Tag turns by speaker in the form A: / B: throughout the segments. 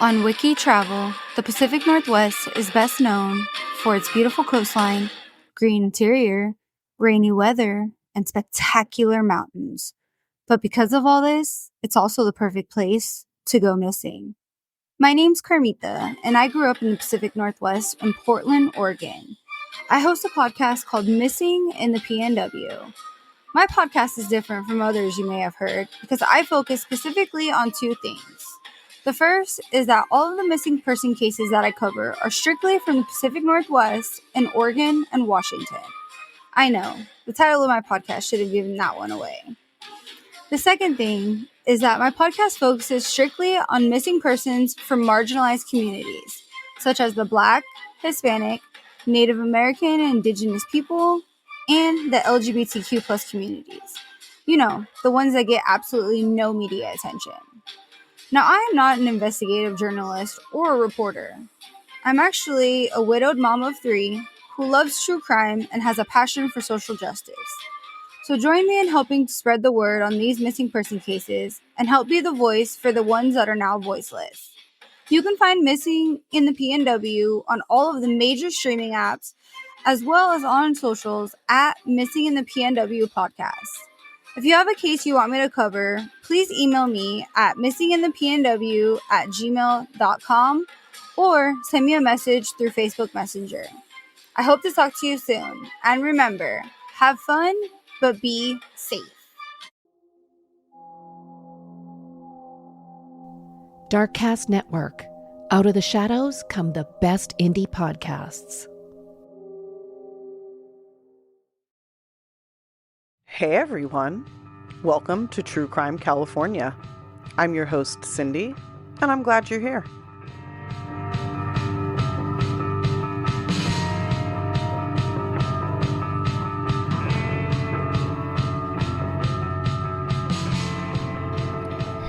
A: On Wiki Travel, the Pacific Northwest is best known for its beautiful coastline, green interior, rainy weather, and spectacular mountains. But because of all this, it's also the perfect place to go missing. My name's Carmita, and I grew up in the Pacific Northwest in Portland, Oregon. I host a podcast called Missing in the PNW. My podcast is different from others you may have heard because I focus specifically on two things. The first is that all of the missing person cases that I cover are strictly from the Pacific Northwest in Oregon and Washington. I know, the title of my podcast should have given that one away. The second thing is that my podcast focuses strictly on missing persons from marginalized communities, such as the Black, Hispanic, Native American and Indigenous people, and the LGBTQ plus communities. You know, the ones that get absolutely no media attention. Now, I am not an investigative journalist or a reporter. I'm actually a widowed mom of 3 who loves true crime and has a passion for social justice. So join me in helping to spread the word on these missing person cases and help be the voice for the ones that are now voiceless. You can find Missing in the PNW on all of the major streaming apps as well as on socials at Missing in the PNW podcast. If you have a case you want me to cover, please email me at missinginthepnw@gmail.com or send me a message through Facebook Messenger. I hope to talk to you soon. And remember, have fun, but be safe.
B: Darkcast Network. Out of the shadows come the best indie podcasts.
C: Hey everyone, welcome to True Crime California. I'm your host Cindy, and I'm glad you're here.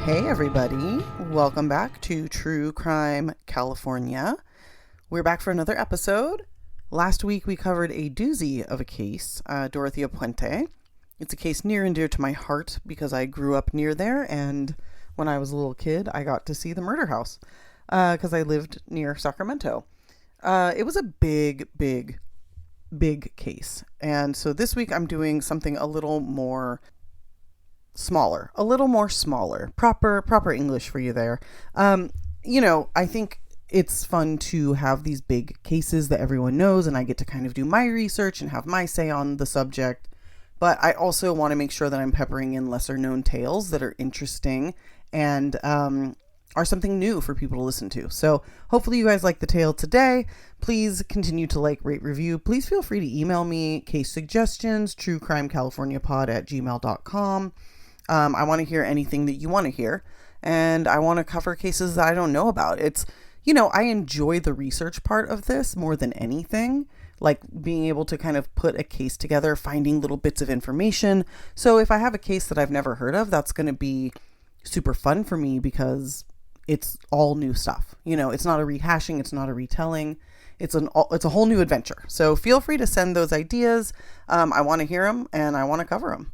C: Hey everybody, welcome back to True Crime California. We're back for another episode. Last week we covered a doozy of a case, Dorothea Puente. It's a case near and dear to my heart because I grew up near there, and when I was a little kid, I got to see the murder house because I lived near Sacramento. It was a big case, and so this week I'm doing something a little more smaller, proper English for you there. I think it's fun to have these big cases that everyone knows, and I get to kind of do my research and have my say on the subject. But I also want to make sure that I'm peppering in lesser known tales that are interesting and are something new for people to listen to. So hopefully you guys like the tale today. Please continue to like, rate, review. Please feel free to email me case suggestions, truecrimecaliforniapod@gmail.com. I want to hear anything that you want to hear. And I want to cover cases that I don't know about. It's, I enjoy the research part of this more than anything. Like being able to kind of put a case together, finding little bits of information. So if I have a case that I've never heard of, that's going to be super fun for me because it's all new stuff. It's not a rehashing. It's not a retelling. It's a whole new adventure. So feel free to send those ideas. I want to hear them and I want to cover them.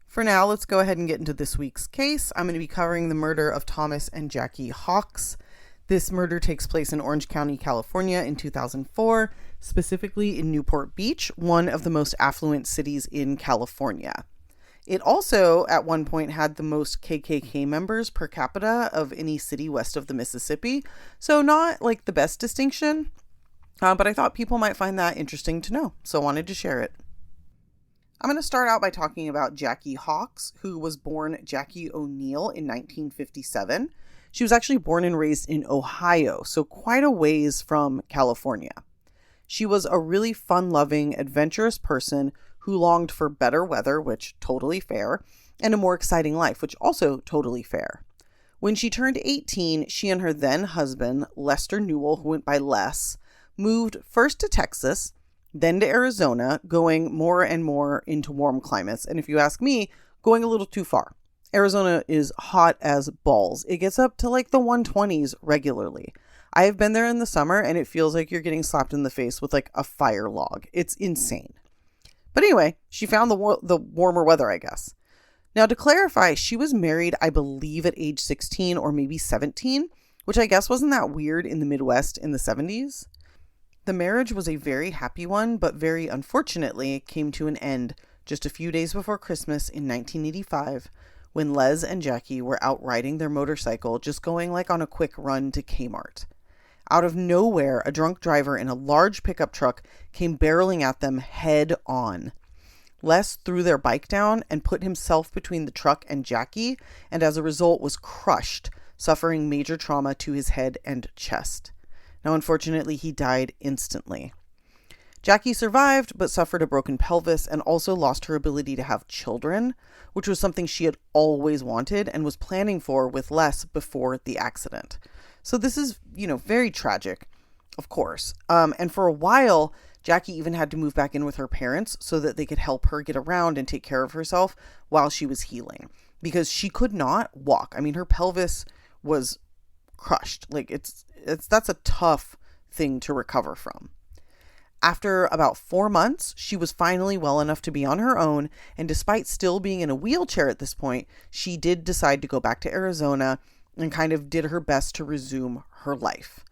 C: For now, let's go ahead and get into this week's case. I'm going to be covering the murder of Thomas and Jackie Hawks. This murder takes place in Orange County, California in 2004, specifically in Newport Beach, one of the most affluent cities in California. It also, at one point, had the most KKK members per capita of any city west of the Mississippi, so not like the best distinction, but I thought people might find that interesting to know, so I wanted to share it. I'm going to start out by talking about Jackie Hawks, who was born Jackie O'Neill in 1957. She was actually born and raised in Ohio, so quite a ways from California. She was a really fun-loving, adventurous person who longed for better weather, which totally fair, and a more exciting life, which also totally fair. When she turned 18, she and her then husband, Lester Newell, who went by Les, moved first to Texas, then to Arizona, going more and more into warm climates. And if you ask me, going a little too far. Arizona is hot as balls. It gets up to like the 120s regularly. I have been there in the summer and it feels like you're getting slapped in the face with like a fire log. It's insane. But anyway, she found the warmer weather, I guess. Now, to clarify, she was married, I believe, at age 16 or maybe 17 which I guess wasn't that weird in the Midwest in the 70s. The marriage was a very happy one, but very unfortunately came to an end just a few days before Christmas in 1985, when Les and Jackie were out riding their motorcycle, just going like on a quick run to Kmart. Out of nowhere, a drunk driver in a large pickup truck came barreling at them head on. Les threw their bike down and put himself between the truck and Jackie, and as a result was crushed, suffering major trauma to his head and chest. Now, unfortunately, he died instantly. Jackie survived, but suffered a broken pelvis and also lost her ability to have children, which was something she had always wanted and was planning for with Les before the accident. So this is, very tragic, of course. And for a while, Jackie even had to move back in with her parents so that they could help her get around and take care of herself while she was healing, because she could not walk. I mean, her pelvis was crushed. Like that's a tough thing to recover from. After about 4 months, she was finally well enough to be on her own, and despite still being in a wheelchair at this point, she did decide to go back to Arizona and kind of did her best to resume her life.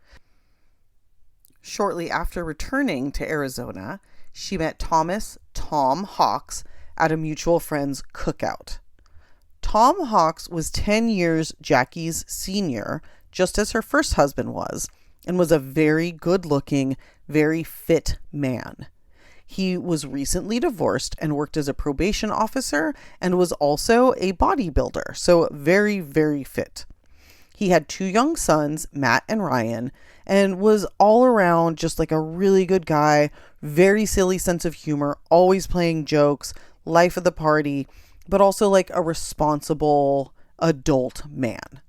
C: Shortly after returning to Arizona, she met Tom Hawks at a mutual friend's cookout. Tom Hawks was 10 years Jackie's senior, just as her first husband was, and was a very good-looking, very fit man. He was recently divorced and worked as a probation officer and was also a bodybuilder, so very, very fit. He had 2 young sons, Matt and Ryan, and was all around just like a really good guy, very silly sense of humor, always playing jokes, life of the party, but also like a responsible adult man.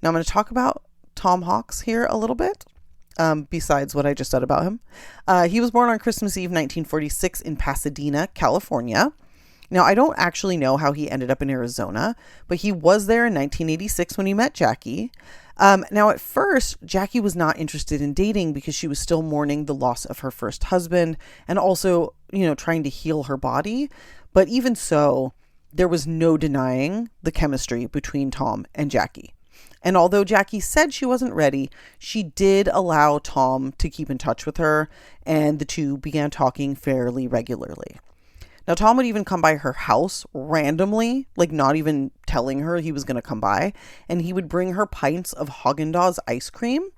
C: Now I'm going to talk about Tom Hawks here a little bit, besides what I just said about him. He was born on Christmas Eve, 1946 in Pasadena, California. Now, I don't actually know how he ended up in Arizona, but he was there in 1986 when he met Jackie. Now, at first, Jackie was not interested in dating because she was still mourning the loss of her first husband and also, trying to heal her body. But even so, there was no denying the chemistry between Tom and Jackie. And although Jackie said she wasn't ready, she did allow Tom to keep in touch with her, and the two began talking fairly regularly. Now, Tom would even come by her house randomly, like not even telling her he was going to come by, and he would bring her pints of Haagen-Dazs ice cream.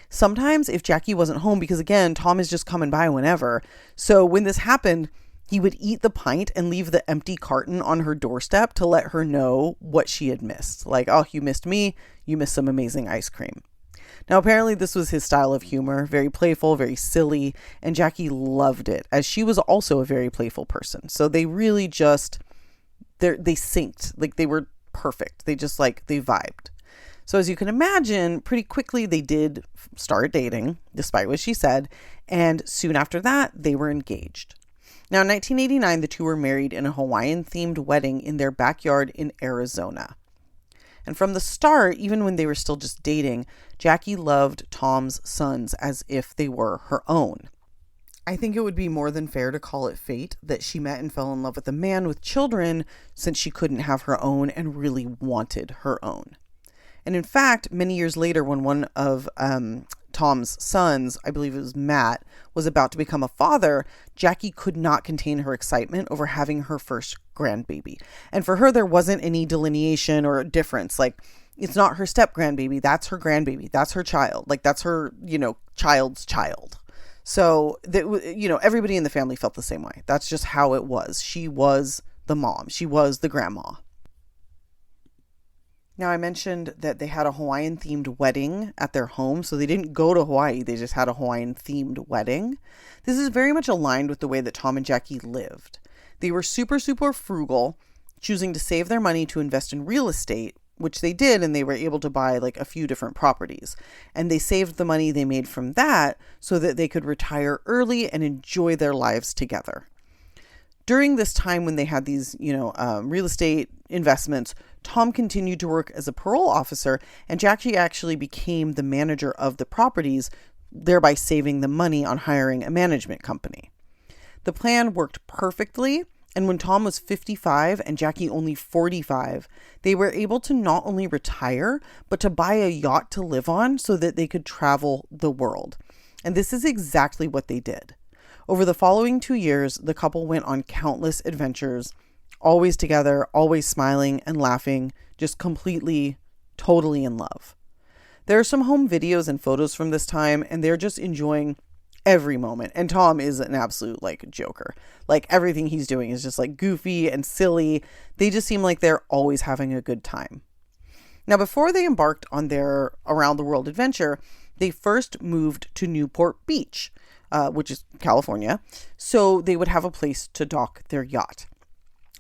C: Sometimes if Jackie wasn't home, because again, Tom is just coming by whenever. So when this happened, he would eat the pint and leave the empty carton on her doorstep to let her know what she had missed. Like, oh, you missed me. You missed some amazing ice cream. Now, apparently this was his style of humor, very playful, very silly, and Jackie loved it, as she was also a very playful person. So they really they synced, like they were perfect. They vibed. So as you can imagine, pretty quickly they did start dating, despite what she said, and soon after that, they were engaged. Now, in 1989, the two were married in a Hawaiian-themed wedding in their backyard in Arizona. And from the start, even when they were still just dating, Jackie loved Tom's sons as if they were her own. I think it would be more than fair to call it fate that she met and fell in love with a man with children, since she couldn't have her own and really wanted her own. And in fact, many years later, when one of Tom's sons, I believe it was Matt, was about to become a father, Jackie could not contain her excitement over having her first grandbaby. And for her, there wasn't any delineation or difference. Like, it's not her step grandbaby. That's her grandbaby. That's her child. Like, that's her, child's child. So, everybody in the family felt the same way. That's just how it was. She was the mom. She was the grandma. Now, I mentioned that they had a Hawaiian-themed wedding at their home, so they didn't go to Hawaii. They just had a Hawaiian-themed wedding. This is very much aligned with the way that Tom and Jackie lived. They were super, super frugal, choosing to save their money to invest in real estate, which they did, and they were able to buy like a few different properties. And they saved the money they made from that so that they could retire early and enjoy their lives together. During this time when they had these, real estate investments, Tom continued to work as a parole officer, and Jackie actually became the manager of the properties, thereby saving the money on hiring a management company. The plan worked perfectly, And when Tom was 55 and Jackie only 45, they were able to not only retire, but to buy a yacht to live on so that they could travel the world. And this is exactly what they did. Over the following 2 years, the couple went on countless adventures, always together, always smiling and laughing, just completely, totally in love. There are some home videos and photos from this time, and they're just enjoying every moment. And Tom is an absolute joker. Everything he's doing is just goofy and silly. They just seem like they're always having a good time. Now, before they embarked on their around the world adventure, they first moved to Newport Beach, which is California, so they would have a place to dock their yacht.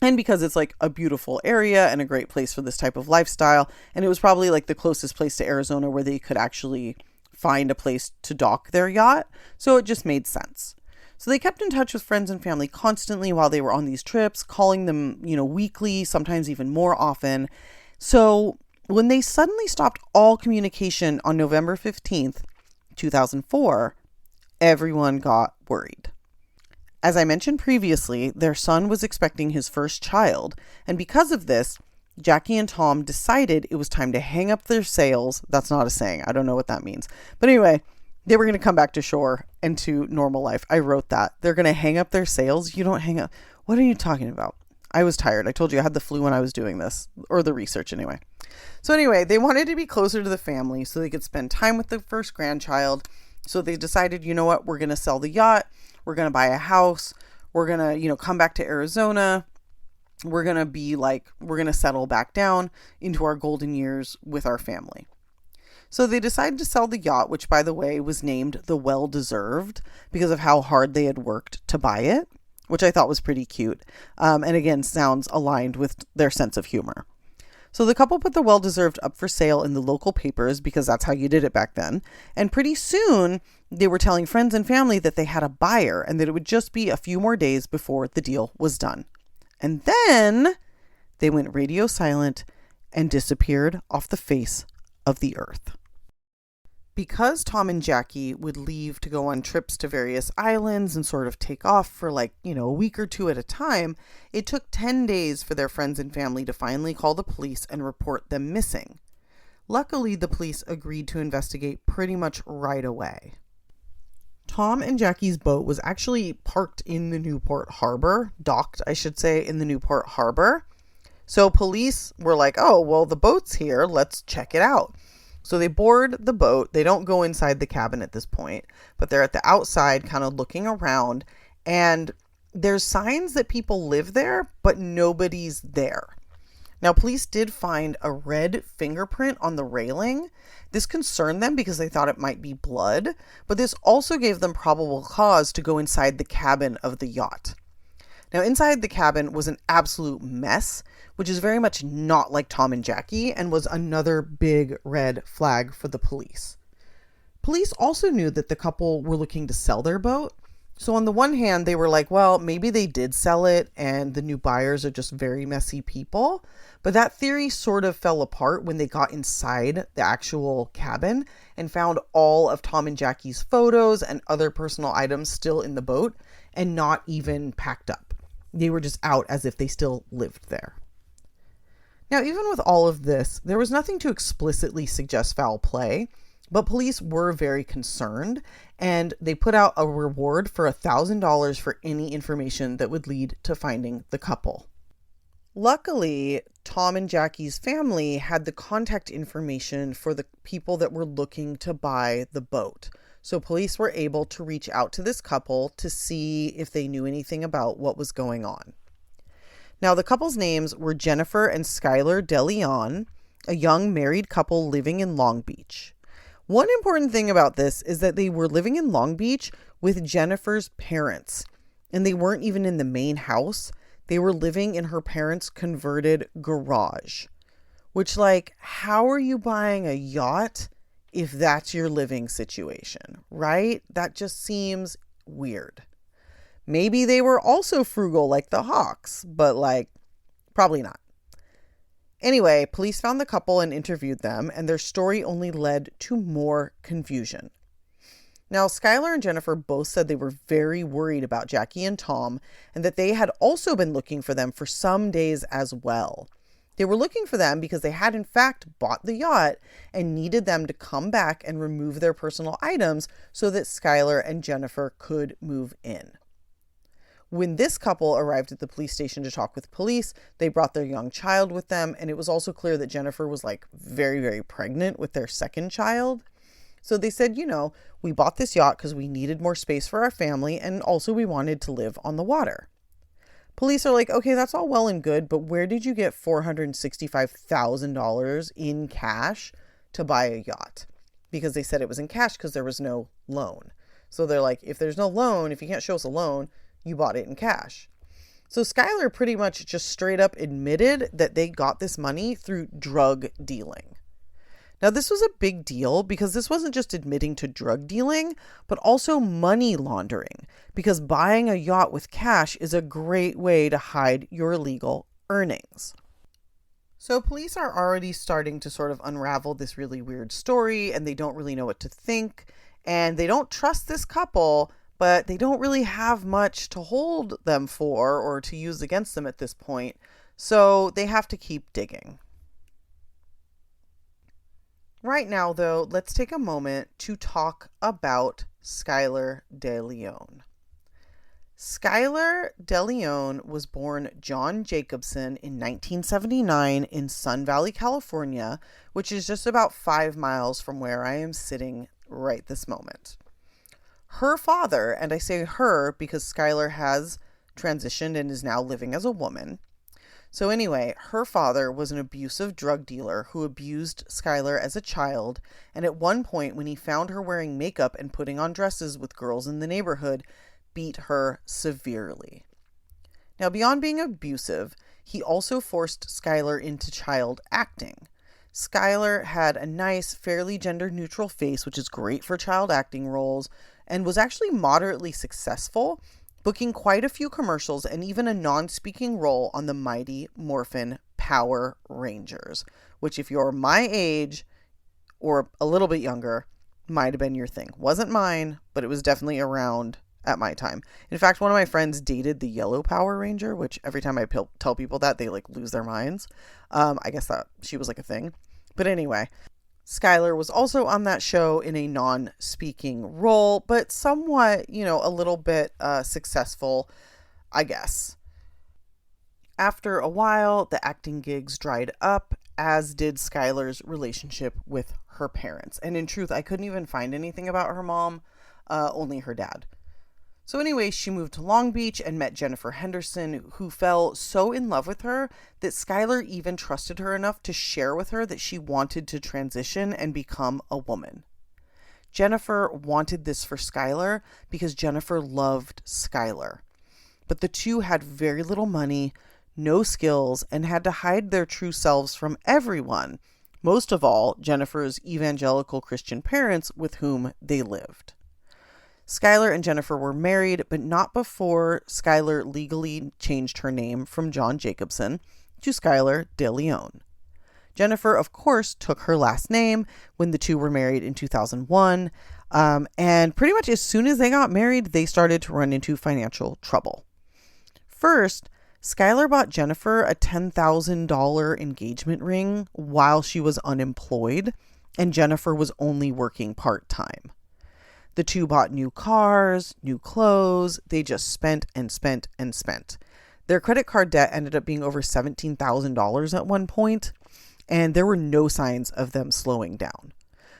C: And because it's a beautiful area and a great place for this type of lifestyle, and it was probably the closest place to Arizona where they could actually find a place to dock their yacht, so it just made sense. So they kept in touch with friends and family constantly while they were on these trips, calling them, weekly, sometimes even more often. So when they suddenly stopped all communication on November 15th, 2004, everyone got worried. As I mentioned previously, their son was expecting his first child, and because of this, Jackie and Tom decided it was time to hang up their sails. That's not a saying. I don't know what that means. But anyway, they were going to come back to shore and to normal life. I wrote that. They're going to hang up their sails. You don't hang up. What are you talking about? I was tired. I told you I had the flu when I was doing this, or the research anyway. So anyway, they wanted to be closer to the family so they could spend time with the first grandchild. So they decided, you know what, we're going to sell the yacht. We're going to buy a house. We're going to, come back to Arizona. We're going to settle back down into our golden years with our family. So they decided to sell the yacht, which, by the way, was named the Well-Deserved because of how hard they had worked to buy it, which I thought was pretty cute. And again, sounds aligned with their sense of humor. So the couple put the Well-Deserved up for sale in the local papers because that's how you did it back then. And pretty soon they were telling friends and family that they had a buyer and that it would just be a few more days before the deal was done. And then they went radio silent and disappeared off the face of the earth. Because Tom and Jackie would leave to go on trips to various islands and sort of take off for a week or two at a time, it took 10 days for their friends and family to finally call the police and report them missing. Luckily, the police agreed to investigate pretty much right away. Tom and Jackie's boat was actually parked in the Newport Harbor, docked, I should say, in the Newport Harbor. So police were like, oh, well, the boat's here. Let's check it out. So they board the boat. They don't go inside the cabin at this point, but they're at the outside kind of looking around. And there's signs that people live there, but nobody's there. Now, police did find a red fingerprint on the railing. This concerned them because they thought it might be blood, but this also gave them probable cause to go inside the cabin of the yacht. Now, inside the cabin was an absolute mess, which is very much not like Tom and Jackie and was another big red flag for the police. Police also knew that the couple were looking to sell their boat. So on the one hand, they were like, well, maybe they did sell it and the new buyers are just very messy people. But that theory sort of fell apart when they got inside the actual cabin and found all of Tom and Jackie's photos and other personal items still in the boat and not even packed up. They were just out as if they still lived there. Now, even with all of this, there was nothing to explicitly suggest foul play, but police were very concerned and they put out a reward for $1,000 for any information that would lead to finding the couple. Luckily, Tom and Jackie's family had the contact information for the people that were looking to buy the boat. So police were able to reach out to this couple to see if they knew anything about what was going on. Now, the couple's names were Jennifer and Skylar DeLeon, a young married couple living in Long Beach. One important thing about this is that they were living in Long Beach with Jennifer's parents, and they weren't even in the main house. They were living in her parents' converted garage, which, how are you buying a yacht if that's your living situation, right? That just seems weird. Maybe they were also frugal like the Hawks, but probably not. Anyway, police found the couple and interviewed them, and their story only led to more confusion. Now, Skylar and Jennifer both said they were very worried about Jackie and Tom and that they had also been looking for them for some days as well. They were looking for them because they had in fact bought the yacht and needed them to come back and remove their personal items so that Skylar and Jennifer could move in. When this couple arrived at the police station to talk with police, they brought their young child with them, and it was also clear that Jennifer was very, very pregnant with their second child. So they said, we bought this yacht because we needed more space for our family, and also we wanted to live on the water. Police are like, okay, that's all well and good, but where did you get $465,000 in cash to buy a yacht? Because they said it was in cash because there was no loan. So they're like, if there's no loan, if you can't show us a loan, you bought it in cash. So Skylar pretty much just straight up admitted that they got this money through drug dealing. Now, this was a big deal because this wasn't just admitting to drug dealing, but also money laundering, because buying a yacht with cash is a great way to hide your illegal earnings. So police are already starting to sort of unravel this really weird story, and they don't really know what to think, and they don't trust this couple, but they don't really have much to hold them for or to use against them at this point, so they have to keep digging. Right now, though, let's take a moment to talk about Skylar DeLeon. Skylar DeLeon was born John Jacobson in 1979 in Sun Valley, California, which is just about 5 miles from where I am sitting right this moment. Her father, and I say her because Skylar has transitioned and is now living as a woman. So anyway, her father was an abusive drug dealer who abused Skylar as a child, and at one point when he found her wearing makeup and putting on dresses with girls in the neighborhood, beat her severely. Now, beyond being abusive, he also forced Skylar into child acting. Skylar had a nice, fairly gender-neutral face, which is great for child acting roles, and was actually moderately successful, booking quite a few commercials and even a non-speaking role on the Mighty Morphin Power Rangers, which if you're my age or a little bit younger, might have been your thing. Wasn't mine, but it was definitely around at my time. In fact, one of my friends dated the Yellow Power Ranger, which every time I tell people that, they lose their minds. I guess that she was a thing. But anyway, Skylar was also on that show in a non-speaking role, but somewhat, a little bit successful, I guess. After a while, the acting gigs dried up, as did Skylar's relationship with her parents. And in truth, I couldn't even find anything about her mom, only her dad. So anyway, she moved to Long Beach and met Jennifer Henderson, who fell so in love with her that Skylar even trusted her enough to share with her that she wanted to transition and become a woman. Jennifer wanted this for Skylar because Jennifer loved Skylar. But the two had very little money, no skills, and had to hide their true selves from everyone, most of all, Jennifer's evangelical Christian parents with whom they lived. Skylar and Jennifer were married, but not before Skylar legally changed her name from John Jacobson to Skylar DeLeon. Jennifer, of course, took her last name when the two were married in 2001, and pretty much as soon as they got married, they started to run into financial trouble. First, Skylar bought Jennifer a $10,000 engagement ring while she was unemployed, and Jennifer was only working part-time. The two bought new cars, new clothes. They just spent and spent and spent. Their credit card debt ended up being over $17,000 at one point, and there were no signs of them slowing down.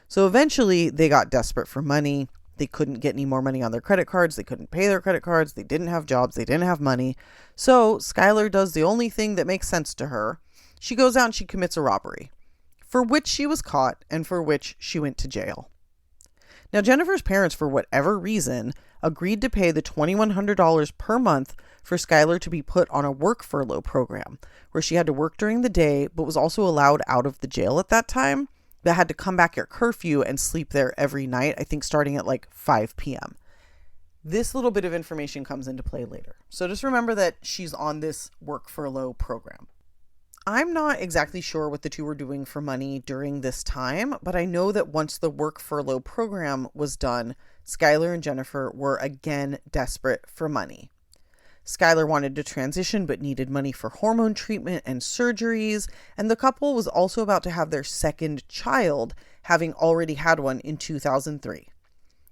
C: So eventually they got desperate for money. They couldn't get any more money on their credit cards. They couldn't pay their credit cards. They didn't have jobs. They didn't have money. So Skylar does the only thing that makes sense to her. She goes out and she commits a robbery, for which she was caught and for which she went to jail. Now, Jennifer's parents, for whatever reason, agreed to pay the $2,100 per month for Skylar to be put on a work furlough program, where she had to work during the day, but was also allowed out of the jail at that time, but had to come back at curfew and sleep there every night, I think starting at 5 p.m. This little bit of information comes into play later. So just remember that she's on this work furlough program. I'm not exactly sure what the two were doing for money during this time, but I know that once the work furlough program was done, Skylar and Jennifer were again desperate for money. Skylar wanted to transition but needed money for hormone treatment and surgeries, and the couple was also about to have their second child, having already had one in 2003.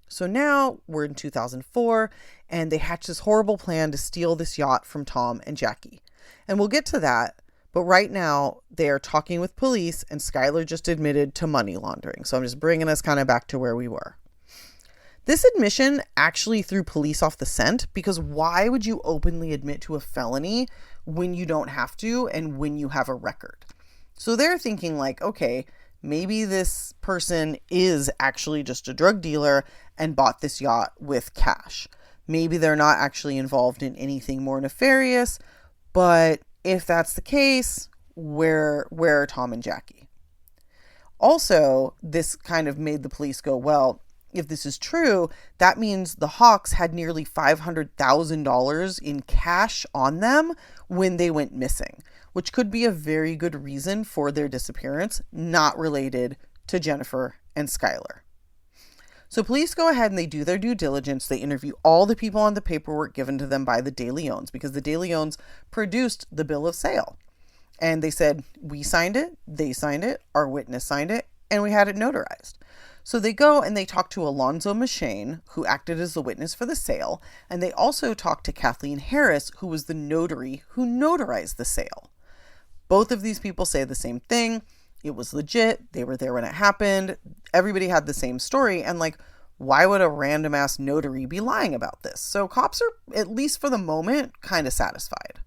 C: So now we're in 2004, and they hatch this horrible plan to steal this yacht from Tom and Jackie. And we'll get to that, but right now they are talking with police, and Skylar just admitted to money laundering. So I'm just bringing us kind of back to where we were. This admission actually threw police off the scent, because why would you openly admit to a felony when you don't have to and when you have a record? So they're thinking like, okay, maybe this person is actually just a drug dealer and bought this yacht with cash. Maybe they're not actually involved in anything more nefarious, but if that's the case, where are Tom and Jackie? Also, this kind of made the police go, well, if this is true, that means the Hawks had nearly $500,000 in cash on them when they went missing, which could be a very good reason for their disappearance, not related to Jennifer and Skylar. So police go ahead and they do their due diligence. They interview all the people on the paperwork given to them by the De Leons, because the De Leons produced the bill of sale. And they said, we signed it, they signed it, our witness signed it, and we had it notarized. So they go and they talk to Alonzo Machane, who acted as the witness for the sale. And they also talk to Kathleen Harris, who was the notary who notarized the sale. Both of these people say the same thing. It was legit. They were there when it happened. Everybody had the same story. And like, why would a random ass notary be lying about this? So cops are, at least for the moment, kind of satisfied.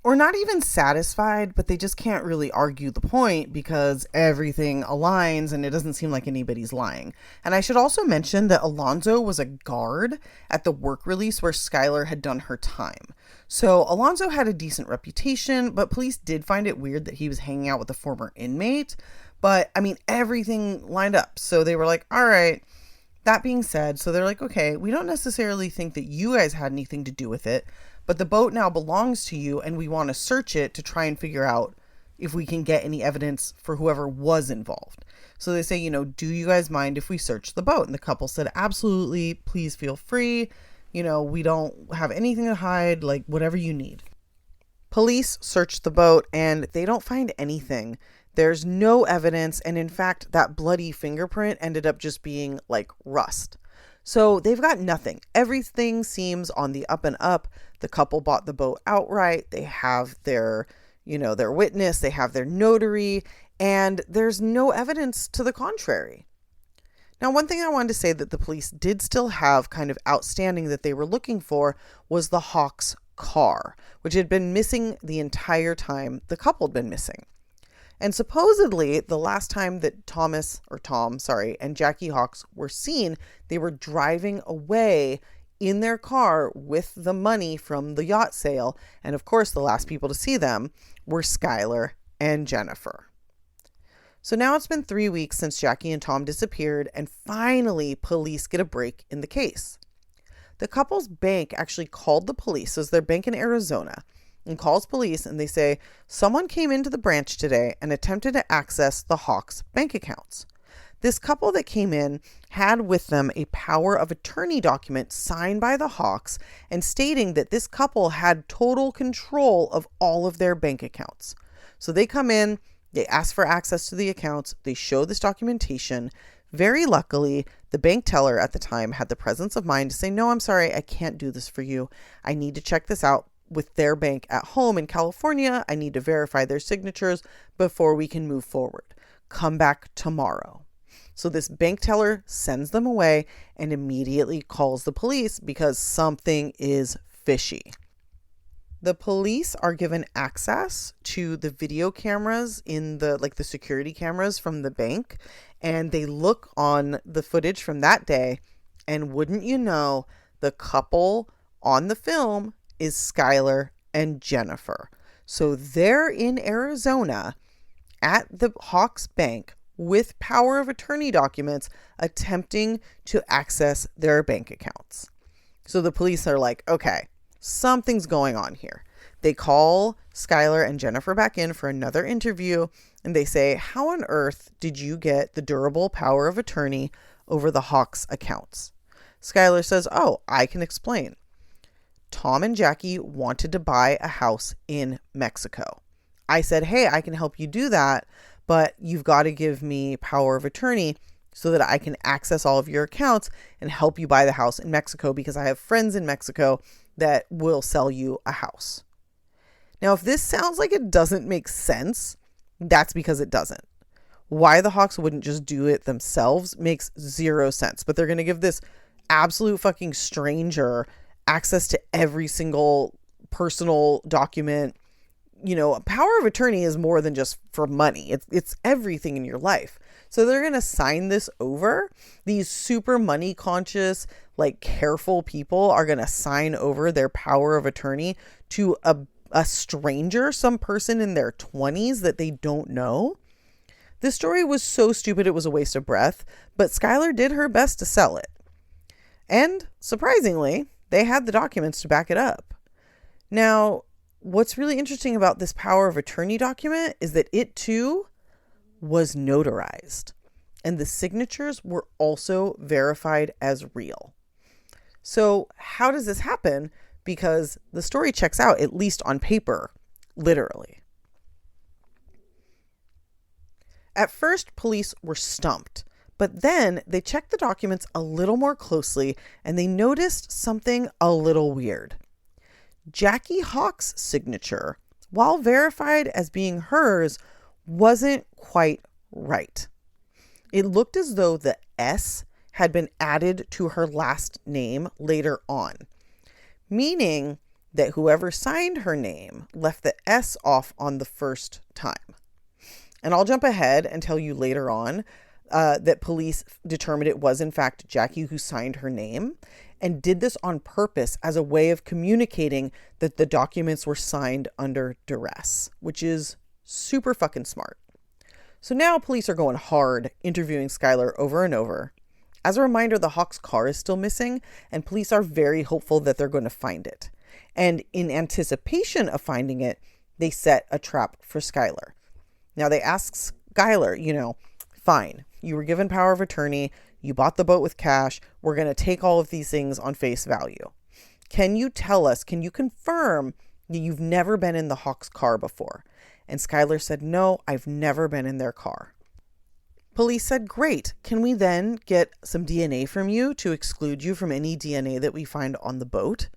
C: Or not even satisfied, but they just can't really argue the point because everything aligns and it doesn't seem like anybody's lying. And I should also mention that Alonzo was a guard at the work release where Skylar had done her time. So Alonzo had a decent reputation, but police did find it weird that he was hanging out with a former inmate. But I mean, everything lined up. So they were like, all right. That being said, so they're like, okay, we don't necessarily think that you guys had anything to do with it, but the boat now belongs to you and we want to search it to try and figure out if we can get any evidence for whoever was involved. So they say, do you guys mind if we search the boat? And the couple said, absolutely, please feel free. We don't have anything to hide, like whatever you need. Police search the boat and they don't find anything. There's no evidence. And in fact, that bloody fingerprint ended up just being like rust. So they've got nothing. Everything seems on the up and up. The couple bought the boat outright. They have their witness. They have their notary. And there's no evidence to the contrary. Now, one thing I wanted to say that the police did still have kind of outstanding that they were looking for was the Hawks' car, which had been missing the entire time the couple had been missing. And supposedly, the last time that Tom and Jackie Hawks were seen, they were driving away in their car with the money from the yacht sale. And of course, the last people to see them were Skylar and Jennifer. So now it's been 3 weeks since Jackie and Tom disappeared, and finally, police get a break in the case. The couple's bank actually called the police. So it's their bank in Arizona. And calls police and they say, someone came into the branch today and attempted to access the Hawks' bank accounts. This couple that came in had with them a power of attorney document signed by the Hawks and stating that this couple had total control of all of their bank accounts. So they come in, they ask for access to the accounts, they show this documentation. Very luckily, the bank teller at the time had the presence of mind to say, no, I'm sorry, I can't do this for you. I need to check this out with their bank at home in California. I need to verify their signatures before we can move forward. Come back tomorrow. So this bank teller sends them away and immediately calls the police because something is fishy. The police are given access to the video cameras in the security cameras from the bank, and they look on the footage from that day, and wouldn't you know, the couple on the film is Skylar and Jennifer. So they're in Arizona at the Hawks Bank with power of attorney documents attempting to access their bank accounts. So the police are like, okay, something's going on here. They call Skylar and Jennifer back in for another interview, and they say, how on earth did you get the durable power of attorney over the Hawks' accounts? Skylar says, oh, I can explain. Tom and Jackie wanted to buy a house in Mexico. I said, hey, I can help you do that, but you've got to give me power of attorney so that I can access all of your accounts and help you buy the house in Mexico, because I have friends in Mexico that will sell you a house. Now, if this sounds like it doesn't make sense, that's because it doesn't. Why the Hawks wouldn't just do it themselves makes zero sense, but they're going to give this absolute fucking stranger access to every single personal document. You know, power of attorney is more than just for money. It's everything in your life. So they're going to sign this over. These super money conscious, like careful people are going to sign over their power of attorney to a stranger, some person in their 20s that they don't know. This story was so stupid it was a waste of breath, but Skylar did her best to sell it. And surprisingly, they had the documents to back it up. Now, what's really interesting about this power of attorney document is that it too was notarized, and the signatures were also verified as real. So how does this happen? Because the story checks out, at least on paper, literally. At first, police were stumped, but then they checked the documents a little more closely and they noticed something a little weird. Jackie Hawk's signature, while verified as being hers, wasn't quite right. It looked as though the S had been added to her last name later on, meaning that whoever signed her name left the S off on the first time. And I'll jump ahead and tell you later on that police determined it was in fact Jackie who signed her name, and did this on purpose as a way of communicating that the documents were signed under duress, which is super fucking smart. So now police are going hard, interviewing Skylar over and over. As a reminder, the Hawks' car is still missing, and police are very hopeful that they're going to find it. And in anticipation of finding it, they set a trap for Skylar. Now they ask Skylar, fine, you were given power of attorney, you bought the boat with cash, we're going to take all of these things on face value. Can you confirm that you've never been in the Hawks' car before? And Skylar said, no, I've never been in their car. Police said, great, can we then get some DNA from you to exclude you from any DNA that we find on the boat?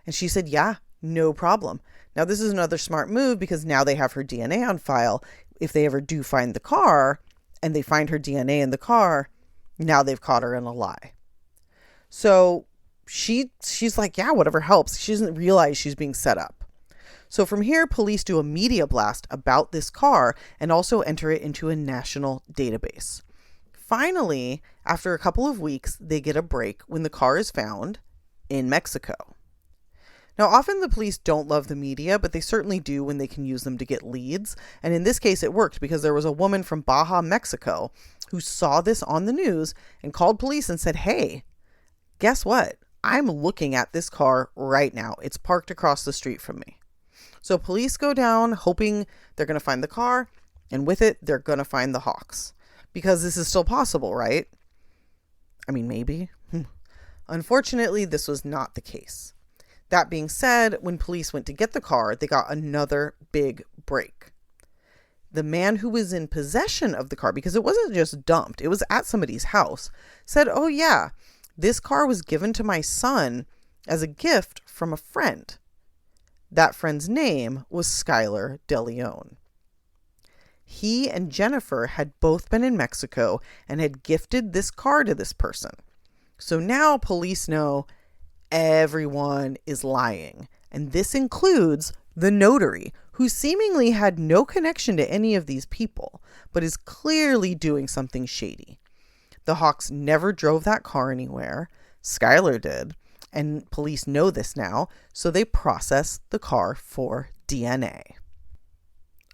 C: And she said, yeah, no problem. Now this is another smart move because now they have her DNA on file. If they ever do find the car and they find her DNA in the car, now they've caught her in a lie. So she's like, yeah, whatever helps. She doesn't realize she's being set up. So from here, police do a media blast about this car and also enter it into a national database. Finally, after a couple of weeks, they get a break when the car is found in Mexico. Now, often the police don't love the media, but they certainly do when they can use them to get leads. And in this case, it worked because there was a woman from Baja, Mexico, who saw this on the news and called police and said, hey, guess what? I'm looking at this car right now. It's parked across the street from me. So police go down hoping they're going to find the car, and with it, they're going to find the Hawks. Because this is still possible, right? I mean, maybe. Unfortunately, this was not the case. That being said, when police went to get the car, they got another big break. The man who was in possession of the car, because it wasn't just dumped, it was at somebody's house, said, oh yeah, this car was given to my son as a gift from a friend. That friend's name was Skylar De Leon. He and Jennifer had both been in Mexico and had gifted this car to this person. So now police know everyone is lying. And this includes the notary, who seemingly had no connection to any of these people, but is clearly doing something shady. The Hawks never drove that car anywhere. Skylar did. And police know this now, so they process the car for DNA.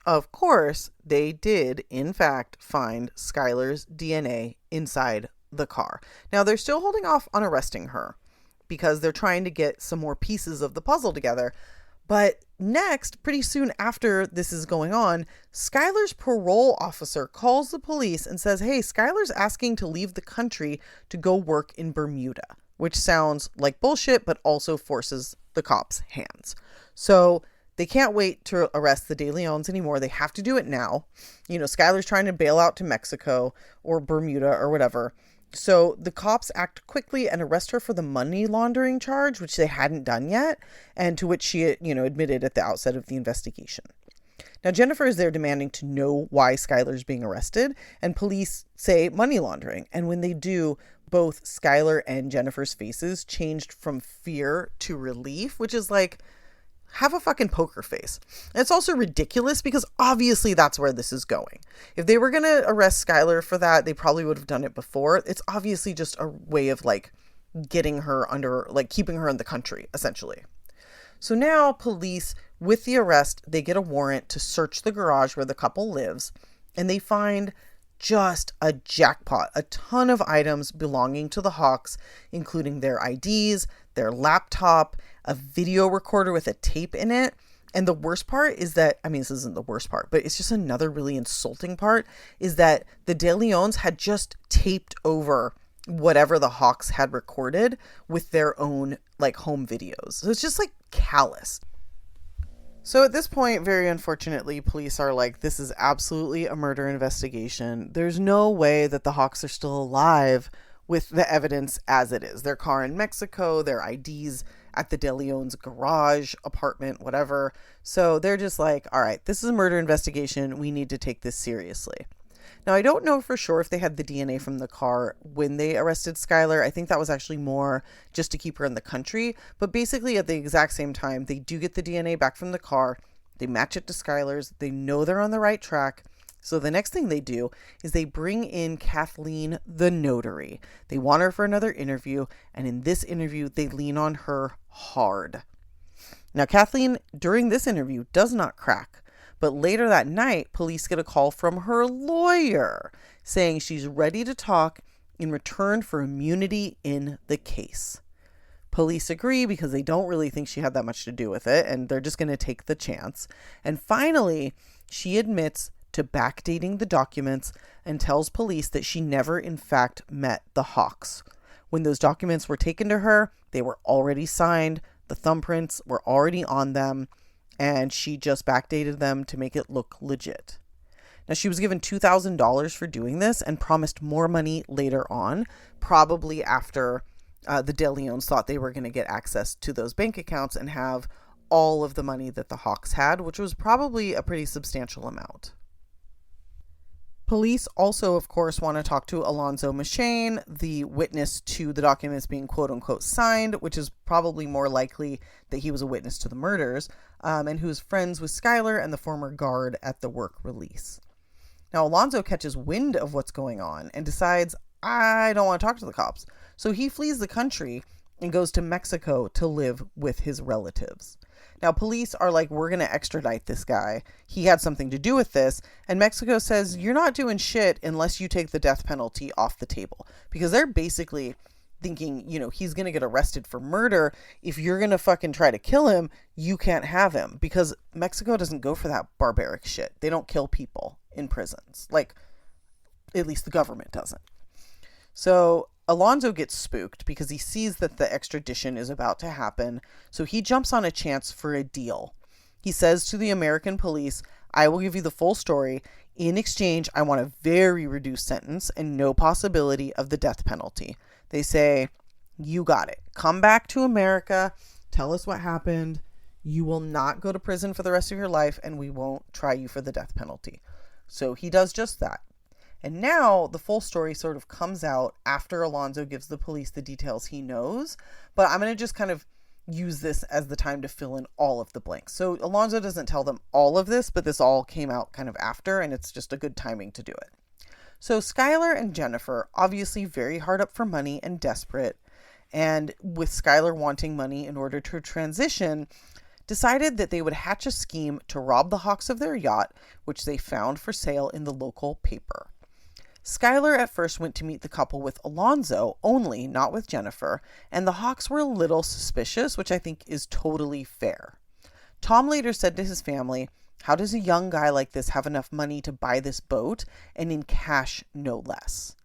C: Of course, they did, in fact, find Skylar's DNA inside the car. Now, they're still holding off on arresting her because they're trying to get some more pieces of the puzzle together. But next, pretty soon after this is going on, Skylar's parole officer calls the police and says, hey, Skylar's asking to leave the country to go work in Bermuda, which sounds like bullshit, but also forces the cops' hands. So they can't wait to arrest the De Leons anymore. They have to do it now. Skylar's trying to bail out to Mexico or Bermuda or whatever. So the cops act quickly and arrest her for the money laundering charge, which they hadn't done yet, and to which she, admitted at the outset of the investigation. Now, Jennifer is there demanding to know why Skylar's being arrested, and police say money laundering. And when they do, both Skylar and Jennifer's faces changed from fear to relief, which is like, have a fucking poker face. And it's also ridiculous because obviously that's where this is going. If they were going to arrest Skylar for that, they probably would have done it before. It's obviously just a way of getting her under, keeping her in the country, essentially. So now police, with the arrest, they get a warrant to search the garage where the couple lives, and they find just a jackpot, a ton of items belonging to the Hawks, including their IDs, their laptop, a video recorder with a tape in it. And the worst part is that, this isn't the worst part, but it's just another really insulting part, is that the De Leons had just taped over whatever the Hawks had recorded with their own home videos. So it's just callous. So at this point, very unfortunately, police are like, this is absolutely a murder investigation. There's no way that the Hawks are still alive with the evidence as it is. Their car in Mexico, their IDs at the De Leon's garage, apartment, whatever. So they're just like, all right, this is a murder investigation. We need to take this seriously. Now, I don't know for sure if they had the DNA from the car when they arrested Skylar. I think that was actually more just to keep her in the country. But basically at the exact same time, they do get the DNA back from the car. They match it to Skylar's. They know they're on the right track. So the next thing they do is they bring in Kathleen, the notary. They want her for another interview. And in this interview, they lean on her hard. Now, Kathleen, during this interview, does not crack. But later that night, police get a call from her lawyer saying she's ready to talk in return for immunity in the case. Police agree because they don't really think she had that much to do with it, and they're just going to take the chance. And finally, she admits to backdating the documents and tells police that she never, in fact, met the Hawks. When those documents were taken to her, they were already signed, the thumbprints were already on them, and she just backdated them to make it look legit. Now, she was given $2,000 for doing this and promised more money later on, probably after the De Leons thought they were going to get access to those bank accounts and have all of the money that the Hawks had, which was probably a pretty substantial amount. Police also, of course, want to talk to Alonzo Machane, the witness to the documents being quote-unquote signed, which is probably more likely that he was a witness to the murders, and who's friends with Skylar and the former guard at the work release. Now, Alonzo catches wind of what's going on and decides, I don't want to talk to the cops. So he flees the country and goes to Mexico to live with his relatives. Now, police are like, we're going to extradite this guy. He had something to do with this. And Mexico says, you're not doing shit unless you take the death penalty off the table. Because they're basically thinking, he's going to get arrested for murder. If you're going to fucking try to kill him, you can't have him. Because Mexico doesn't go for that barbaric shit. They don't kill people in prisons. At least the government doesn't. So Alonzo gets spooked because he sees that the extradition is about to happen, so he jumps on a chance for a deal. He says to the American police, I will give you the full story. In exchange, I want a very reduced sentence and no possibility of the death penalty. They say, you got it. Come back to America. Tell us what happened. You will not go to prison for the rest of your life, and we won't try you for the death penalty. So he does just that. And now the full story sort of comes out after Alonzo gives the police the details he knows. But I'm going to just kind of use this as the time to fill in all of the blanks. So Alonzo doesn't tell them all of this, but this all came out kind of after, and it's just a good timing to do it. So Skylar and Jennifer, obviously very hard up for money and desperate, and with Skylar wanting money in order to transition, decided that they would hatch a scheme to rob the Hawks of their yacht, which they found for sale in the local paper. Skylar at first went to meet the couple with Alonzo only, not with Jennifer, and the Hawks were a little suspicious, which I think is totally fair. Tom later said to his family, "How does a young guy like this have enough money to buy this boat, and in cash no less?"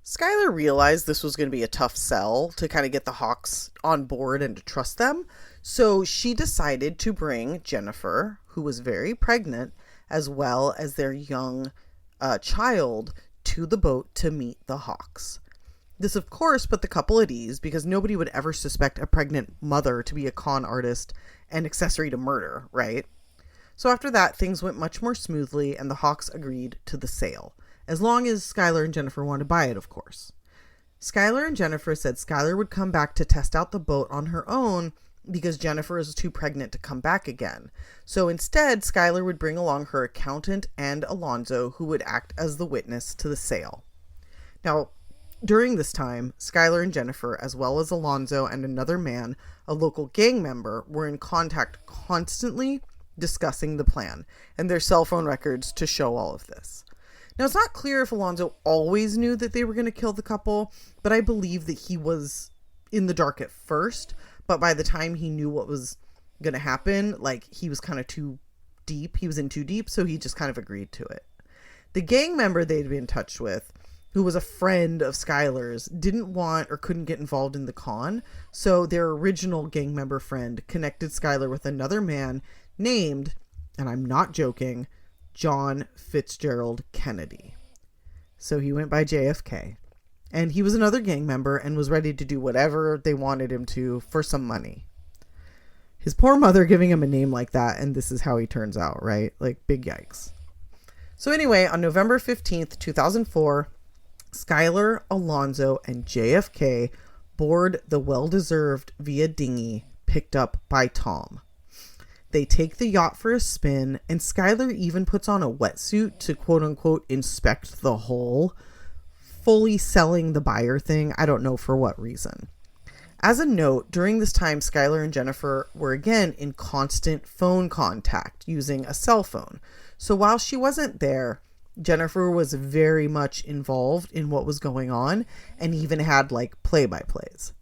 C: Skylar realized this was going to be a tough sell to kind of get the Hawks on board and to trust them. So she decided to bring Jennifer, who was very pregnant, as well as their young child, to the boat to meet the Hawks. This, of course, put the couple at ease because nobody would ever suspect a pregnant mother to be a con artist and accessory to murder, right? So after that, things went much more smoothly and the Hawks agreed to the sale. As long as Skylar and Jennifer wanted to buy it, of course. Skylar and Jennifer said Skylar would come back to test out the boat on her own because Jennifer is too pregnant to come back again. So instead, Skylar would bring along her accountant and Alonzo, who would act as the witness to the sale. Now, during this time, Skylar and Jennifer, as well as Alonzo and another man, a local gang member, were in contact constantly discussing the plan, and their cell phone records to show all of this. Now, it's not clear if Alonzo always knew that they were going to kill the couple, but I believe that he was in the dark at first, but by the time he knew what was going to happen, like, he was kind of too deep. He was in too deep, so he just kind of agreed to it. The gang member they'd been in touch with, who was a friend of Skylar's, didn't want or couldn't get involved in the con, so their original gang member friend connected Skylar with another man named, and I'm not joking, John Fitzgerald Kennedy. So he went by JFK. And he was another gang member and was ready to do whatever they wanted him to for some money. His poor mother giving him a name like that, and this is how he turns out, right? Like, big yikes. So anyway, on November 15th, 2004, Skylar, Alonzo, and JFK board the well-deserved via dinghy picked up by Tom. They take the yacht for a spin, and Skylar even puts on a wetsuit to quote-unquote inspect the hull, fully selling the buyer thing. I don't know for what reason. As a note, during this time, Skylar and Jennifer were again in constant phone contact using a cell phone. So while she wasn't there, Jennifer was very much involved in what was going on and even had like play-by-plays.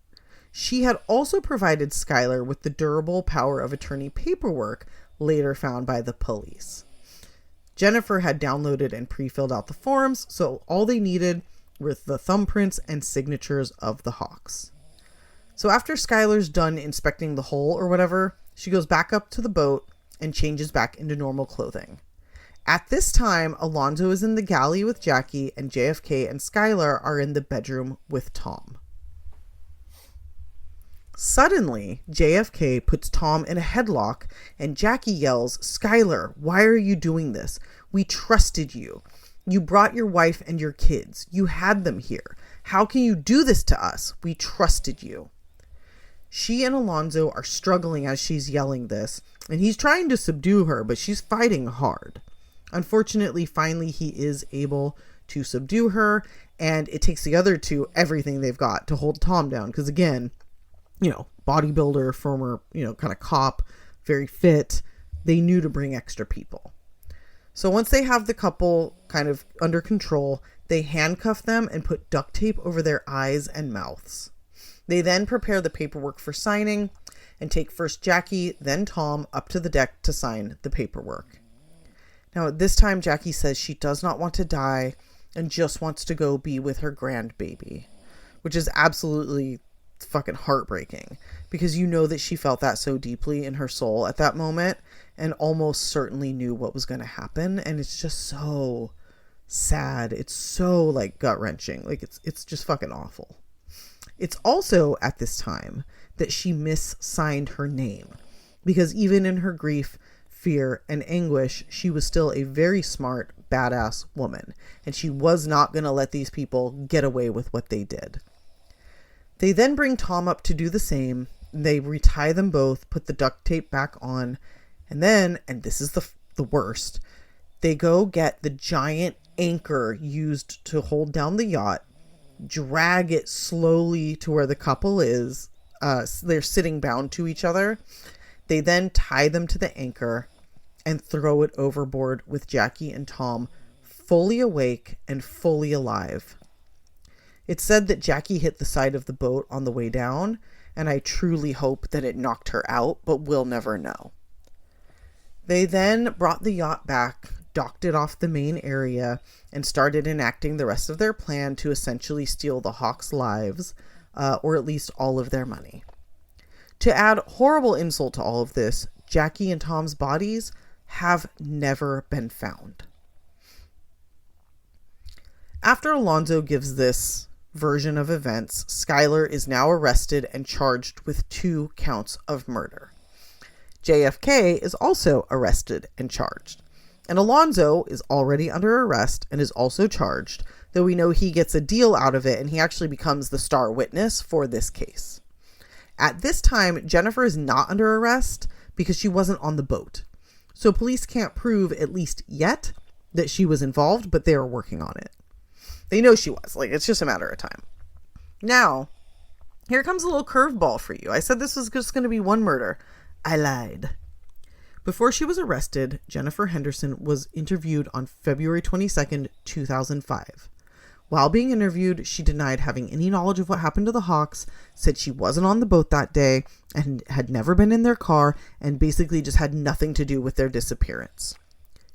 C: She had also provided Skylar with the durable power of attorney paperwork later found by the police. Jennifer had downloaded and pre-filled out the forms, so all they needed were the thumbprints and signatures of the Hawks. So after Skylar's done inspecting the hull or whatever, she goes back up to the boat and changes back into normal clothing. At this time, Alonzo is in the galley with Jackie, and JFK and Skylar are in the bedroom with Tom. Suddenly, JFK puts Tom in a headlock, and Jackie yells, "Skylar, why are you doing this? We trusted you. You brought your wife and your kids. You had them here. How can you do this to us? We trusted you." She and Alonzo are struggling as she's yelling this, and he's trying to subdue her, but she's fighting hard. Unfortunately, finally, he is able to subdue her, and it takes the other two everything they've got to hold Tom down, because again, bodybuilder, former, kind of cop, very fit. They knew to bring extra people. So once they have the couple kind of under control, they handcuff them and put duct tape over their eyes and mouths. They then prepare the paperwork for signing and take first Jackie, then Tom up to the deck to sign the paperwork. Now at this time, Jackie says she does not want to die and just wants to go be with her grandbaby, which is absolutely fucking heartbreaking because that she felt that so deeply in her soul at that moment and almost certainly knew what was going to happen, and it's just so sad. It's so like gut-wrenching. Like it's just fucking awful. It's also at this time that she missigned her name because even in her grief, fear, and anguish, she was still a very smart, badass woman, and she was not going to let these people get away with what they did. They then bring Tom up to do the same. They retie them both, put the duct tape back on, and then, and this is the worst, they go get the giant anchor used to hold down the yacht, drag it slowly to where the couple is. They're sitting bound to each other. They then tie them to the anchor and throw it overboard with Jackie and Tom fully awake and fully alive. It's said that Jackie hit the side of the boat on the way down, and I truly hope that it knocked her out, but we'll never know. They then brought the yacht back, docked it off the main area, and started enacting the rest of their plan to essentially steal the Hawks' lives, or at least all of their money. To add horrible insult to all of this, Jackie and Tom's bodies have never been found. After Alonzo gives this version of events, Skylar is now arrested and charged with 2 counts of murder. JFK is also arrested and charged. And Alonzo is already under arrest and is also charged, though we know he gets a deal out of it and he actually becomes the star witness for this case. At this time, Jennifer is not under arrest because she wasn't on the boat. So police can't prove, at least yet, that she was involved, but they are working on it. They know she was. It's just a matter of time. Now, here comes a little curveball for you. I said this was just going to be one murder. I lied. Before she was arrested, Jennifer Henderson was interviewed on February 22nd, 2005. While being interviewed, she denied having any knowledge of what happened to the Hawks, said she wasn't on the boat that day and had never been in their car, and basically just had nothing to do with their disappearance.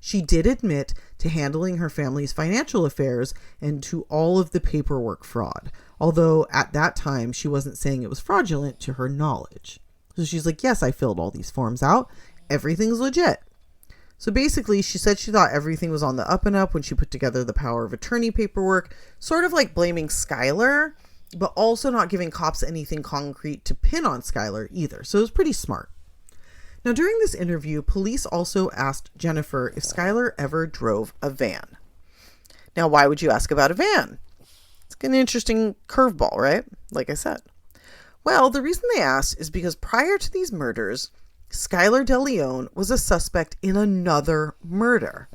C: She did admit to handling her family's financial affairs and to all of the paperwork fraud, although at that time she wasn't saying it was fraudulent to her knowledge. So she's like, yes, I filled all these forms out. Everything's legit. So basically, she said she thought everything was on the up and up when she put together the power of attorney paperwork, sort of like blaming Skylar, but also not giving cops anything concrete to pin on Skylar either. So it was pretty smart. Now, during this interview, police also asked Jennifer if Skylar ever drove a van. Now, why would you ask about a van? It's an interesting curveball, right? Like I said. Well, the reason they asked is because prior to these murders, Skylar DeLeon was a suspect in another murder.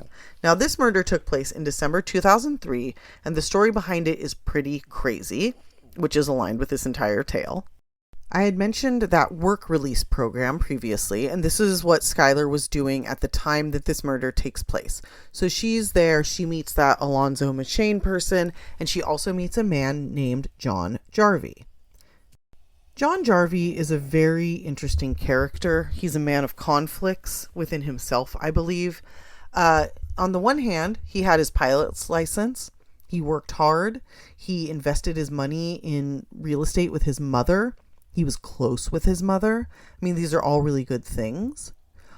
C: Now, this murder took place in December 2003, and the story behind it is pretty crazy, which is aligned with this entire tale. I had mentioned that work release program previously, and this is what Skylar was doing at the time that this murder takes place. So she's there, she meets that Alonzo McShane person, and she also meets a man named John Jarvie. John Jarvie is a very interesting character. He's a man of conflicts within himself, I believe. On the one hand, he had his pilot's license. He worked hard. He invested his money in real estate with his mother. He was close with his mother. I mean, these are all really good things.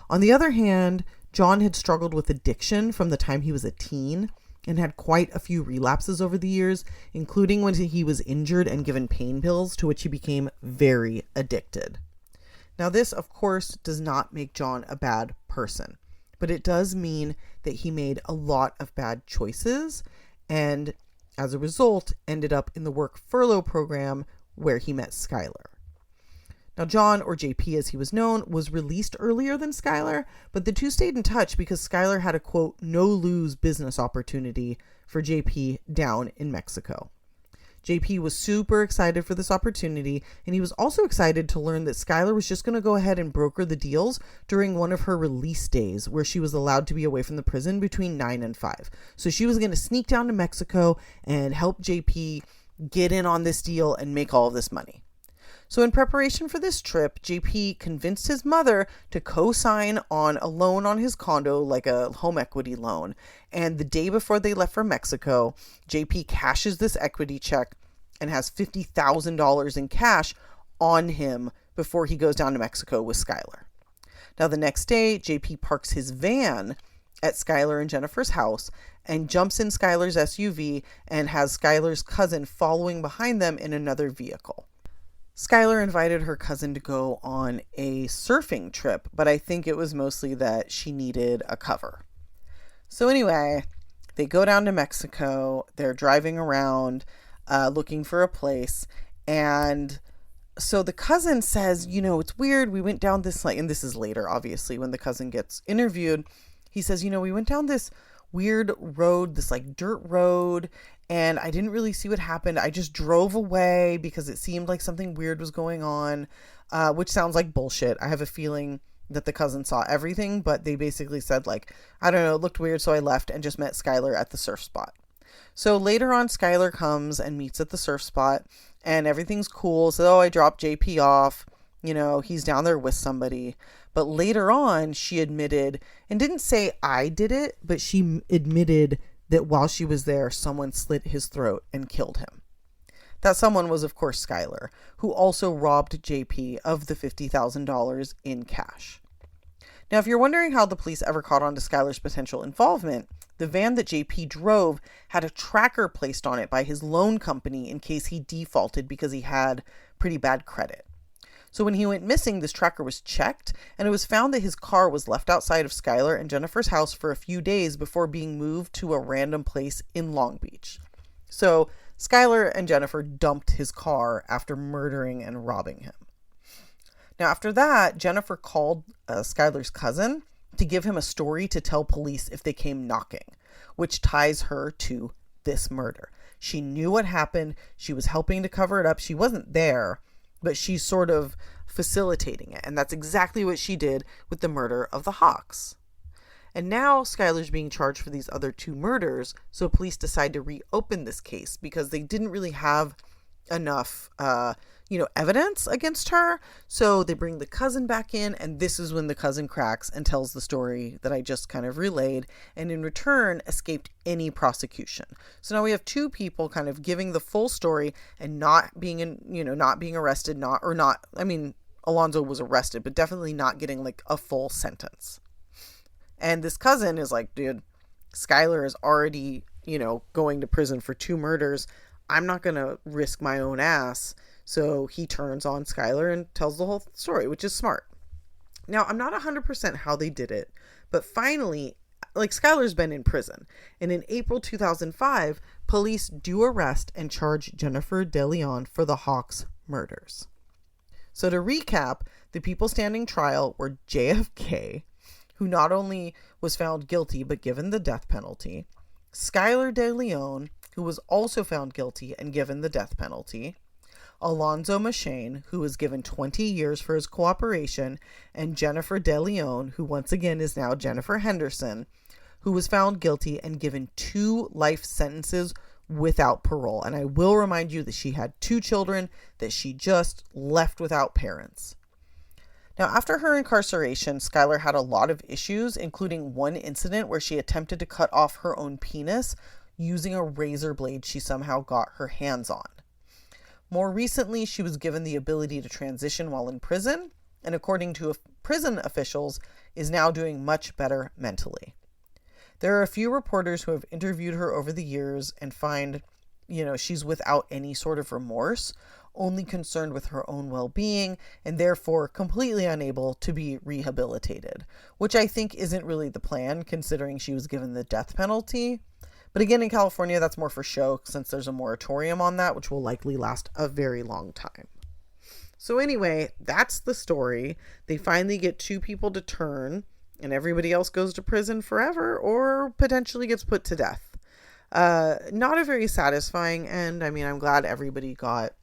C: On the other hand, John had struggled with addiction from the time he was a teen and had quite a few relapses over the years, including when he was injured and given pain pills, to which he became very addicted. Now, this, of course, does not make John a bad person, but it does mean that he made a lot of bad choices and, as a result, ended up in the work furlough program where he met Skylar. Now, John, or JP as he was known, was released earlier than Skylar, but the two stayed in touch because Skylar had a, quote, no-lose business opportunity for JP down in Mexico. JP was super excited for this opportunity, and he was also excited to learn that Skylar was just going to go ahead and broker the deals during one of her release days, where she was allowed to be away from the prison between 9 and 5. So she was going to sneak down to Mexico and help JP get in on this deal and make all of this money. So in preparation for this trip, JP convinced his mother to co-sign on a loan on his condo, like a home equity loan. And the day before they left for Mexico, JP cashes this equity check and has $50,000 in cash on him before he goes down to Mexico with Skylar. Now, the next day, JP parks his van at Skylar and Jennifer's house and jumps in Skylar's SUV and has Skylar's cousin following behind them in another vehicle. Skylar invited her cousin to go on a surfing trip, but I think it was mostly that she needed a cover. So anyway, they go down to Mexico. They're driving around looking for a place. And so the cousin says, it's weird. We went down this, and this is later, obviously, when the cousin gets interviewed. He says, we went down this weird road, this dirt road, and I didn't really see what happened. I just drove away because it seemed like something weird was going on, which sounds like bullshit. I have a feeling that the cousin saw everything, but they basically said I don't know, it looked weird, so I left and just met Skylar at the surf spot. So later on, Skylar comes and meets at the surf spot, and everything's cool. So, I dropped JP off. He's down there with somebody. But later on, she admitted, and didn't say I did it, but she admitted that while she was there, someone slit his throat and killed him. That someone was, of course, Skylar, who also robbed JP of the $50,000 in cash. Now, if you're wondering how the police ever caught on to Skylar's potential involvement, the van that JP drove had a tracker placed on it by his loan company in case he defaulted because he had pretty bad credit. So when he went missing, this tracker was checked, and it was found that his car was left outside of Skylar and Jennifer's house for a few days before being moved to a random place in Long Beach. So Skylar and Jennifer dumped his car after murdering and robbing him. Now, after that, Jennifer called Skylar's cousin to give him a story to tell police if they came knocking, which ties her to this murder. She knew what happened. She was helping to cover it up. She wasn't there, but she's sort of facilitating it. And that's exactly what she did with the murder of the Hawks. And now Skylar's being charged for these other 2 murders. So police decide to reopen this case because they didn't really have enough, evidence against her. So they bring the cousin back in, and this is when the cousin cracks and tells the story that I just kind of relayed, and in return escaped any prosecution. So now we have 2 people kind of giving the full story and not being arrested, Alonzo was arrested, but definitely not getting like a full sentence. And this cousin is like, dude, Skylar is already, going to prison for 2 murders. I'm not going to risk my own ass. So he turns on Skylar and tells the whole story, which is smart. Now, I'm not 100% how they did it, but finally, Skylar's been in prison. And in April 2005, police do arrest and charge Jennifer DeLeon for the Hawks murders. So to recap, the people standing trial were JFK, who not only was found guilty but given the death penalty, Skylar DeLeon, who was also found guilty and given the death penalty, Alonzo Machane, who was given 20 years for his cooperation, and Jennifer DeLeon, who once again is now Jennifer Henderson, who was found guilty and given 2 life sentences without parole. And I will remind you that she had 2 children that she just left without parents. Now, after her incarceration, Skylar had a lot of issues, including one incident where she attempted to cut off her own penis using a razor blade she somehow got her hands on. More recently, she was given the ability to transition while in prison, and according to prison officials, is now doing much better mentally. There are a few reporters who have interviewed her over the years and find, she's without any sort of remorse, only concerned with her own well-being, and therefore completely unable to be rehabilitated, which I think isn't really the plan, considering she was given the death penalty. But again, in California, that's more for show, since there's a moratorium on that, which will likely last a very long time. So anyway, that's the story. They finally get 2 people to turn, and everybody else goes to prison forever or potentially gets put to death. Not a very satisfying end. I mean, I'm glad everybody got,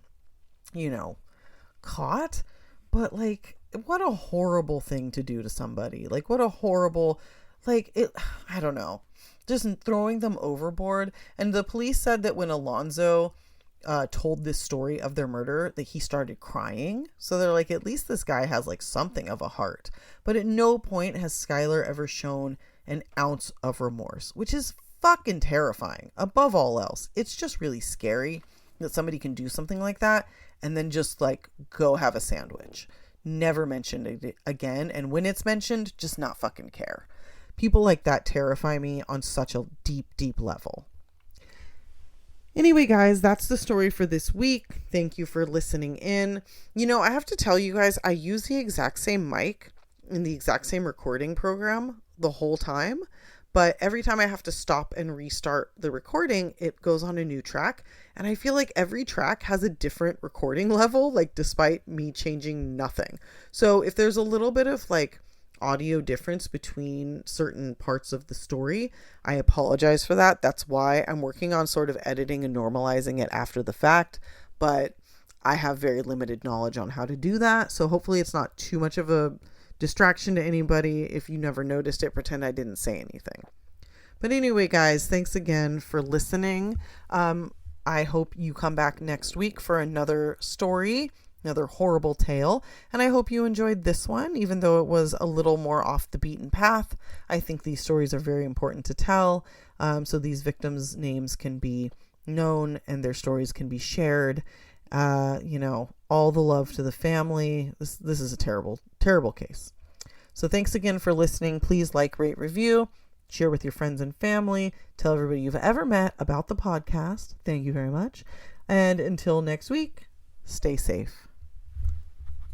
C: caught. But, what a horrible thing to do to somebody. What a horrible, I don't know. Just throwing them overboard. And the police said that when Alonzo told this story of their murder, that he started crying. So they're like, at least this guy has something of a heart. But at no point has Skylar ever shown an ounce of remorse, which is fucking terrifying. Above all else, it's just really scary that somebody can do something like that and then just go have a sandwich. Never mentioned it again. And when it's mentioned, just not fucking care. People like that terrify me on such a deep, deep level. Anyway, guys, that's the story for this week. Thank you for listening in. I have to tell you guys, I use the exact same mic in the exact same recording program the whole time. But every time I have to stop and restart the recording, it goes on a new track. And I feel like every track has a different recording level, despite me changing nothing. So if there's a little bit of audio difference between certain parts of the story, I apologize for that. That's why I'm working on sort of editing and normalizing it after the fact, but I have very limited knowledge on how to do that. So hopefully it's not too much of a distraction to anybody. If you never noticed it, pretend I didn't say anything. But anyway, guys, thanks again for listening. I hope you come back next week for another story. another horrible tale. And I hope you enjoyed this one, even though it was a little more off the beaten path. I think these stories are very important to tell, so these victims' names can be known and their stories can be shared. All the love to the family. This is a terrible, terrible case. So thanks again for listening. Please like, rate, review, share with your friends and family. Tell everybody you've ever met about the podcast. Thank you very much. And until next week, stay safe.